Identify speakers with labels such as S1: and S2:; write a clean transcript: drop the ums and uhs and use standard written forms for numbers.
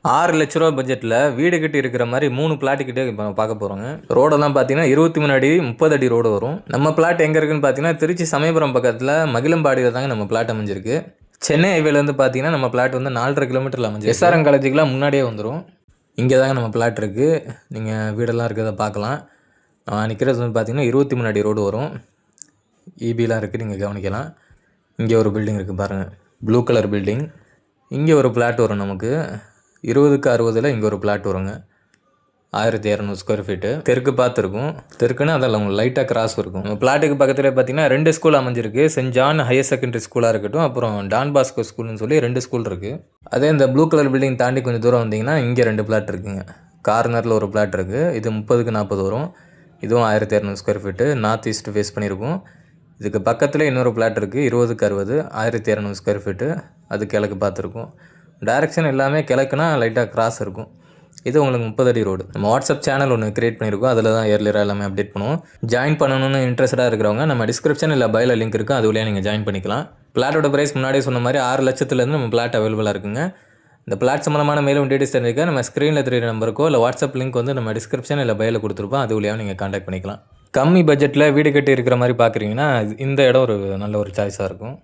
S1: 6,00,000 பட்ஜெட்டில் வீடு கட்டி இருக்கிற மாதிரி 3 பிளாட் கிட்டே இப்போ பார்க்க போகிறோங்க. ரோடெல்லாம் பார்த்தீங்கன்னா 23 அடி 30 அடி ரோடு வரும். நம்ம பிளாட் எங்கே இருக்குன்னு பார்த்தீங்கன்னா திருச்சி சமயபுரம் பக்கத்தில் மகிழம்பாடியில் தாங்க நம்ம பிளாட் அமைஞ்சிருக்கு. சென்னை ஹைவேலேருந்து பார்த்தீங்கன்னா நம்ம பிளாட் வந்து 4.5 கிலோமீட்டரில் அமைஞ்சிருக்கு. எஸ்ஆர்எம் காலேஜுக்குலாம் முன்னாடியே வந்துடும். இங்கே தாங்க நம்ம பிளாட் இருக்குது. நீங்கள் வீடெல்லாம் இருக்கிறத பார்க்கலாம். நிற்கிறது வந்து பார்த்தீங்கன்னா 23 அடி ரோடு வரும். ஈபிலாம் இருக்குது, நீங்கள் கவனிக்கலாம். இங்கே ஒரு பில்டிங் இருக்குது பாருங்கள், ப்ளூ கலர் பில்டிங். இங்கே ஒரு பிளாட் வரும் நமக்கு 20க்கு 60. இங்கே ஒரு பிளாட் வருங்க 1200 ஸ்கொயர் ஃபீட்டு. தெற்கு பார்த்துருக்கும். தெற்குன்னு அதில் உங்களுக்கு லைட்டாக கிராஸ் இருக்கும். நம்ம பிளாட்டுக்கு பக்கத்தில் பார்த்தீங்கன்னா 2 ஸ்கூல் அமைஞ்சிருக்கு. சென்ட் ஜான் ஹையர் செகண்டரி ஸ்கூலாக இருக்கட்டும், அப்புறம் டான் பாஸ்கோ ஸ்கூல்னு சொல்லி 2 ஸ்கூல் இருக்குது. அதே இந்த ப்ளூ கலர் பில்டிங் தாண்டி கொஞ்சம் தூரம் வந்தீங்கன்னா இங்கே 2 பிளாட் இருக்குங்க. கார்னரில் ஒரு பிளாட் இருக்குது. இது 30க்கு 40 வரும். இதுவும் 1200 square feet. North east face பண்ணியிருக்கும். இதுக்கு பக்கத்தில் இன்னொரு பிளாட் இருக்குது 20க்கு 60 1200 ஸ்கொயர் ஃபீட்டு. அது கிழக்கு பார்த்துருக்கும். டைரெக்ஷன் எல்லாமே கிழக்குனா லைட்டாக கிராஸ் இருக்கும். இது உங்களுக்கு 30 அடி ரோடு. நம்ம வாட்ஸ்அப் சேனல் ஒன்று கிரியேட் பண்ணியிருக்கோம். அதில் தான் இயர்லியராக எல்லாமே அப்டேட் பண்ணுவோம். ஜாயின் பண்ணணும்னு இன்ட்ரெஸ்டாக இருக்கிறவங்க நம்ம டிஸ்கிரிப்ஷன் இல்லை பயோல லிங்க் இருக்குது, அது வழியாக நீங்கள் ஜாயின் பண்ணிக்கலாம். பிளாட்டோட ப்ரைஸ் முன்னாடியே சொன்ன மாதிரி 6 லட்சத்துலேருந்து நம்ம பிளாட் அவைலபிளாக இருக்குங்க. இந்த பிளாட் சம்மந்தமான மேலும் டீட்டெயில்ஸ் தெரிஞ்சுக்க நம்ம ஸ்க்ரீனில் தெரியுற நம்பருக்கோ இல்லை வாட்ஸ்அப் லிங்க் வந்து நம்ம டிஸ்கிரிப்ஷன் இல்லை பயோல கொடுத்துருப்போம், அது வழியாக நீங்கள் கான்டாக்ட் பண்ணிக்கலாம். கம்மி பட்ஜெட்டில் வீடு கட்டி இருக்கிற மாதிரி பார்க்குறீங்கன்னா இந்த இடம் ஒரு நல்ல ஒரு சாய்ஸாக இருக்கும்.